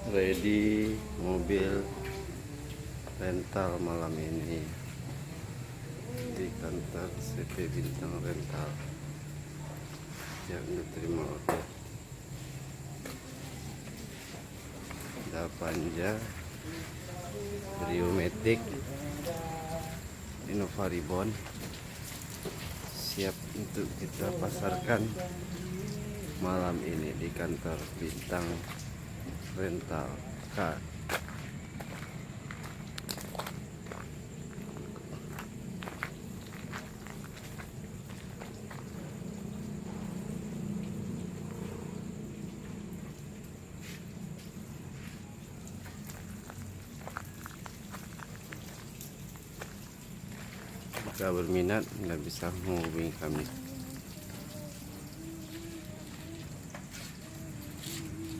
Ready mobil rental malam ini di kantor CP Bintang Rental yang diterima order. Ada Panja, Rio Matic, Innova Ribbon siap untuk kita pasarkan malam ini di kantor Bintang Rental Car. Jika berminat, Anda bisa menghubungi kami.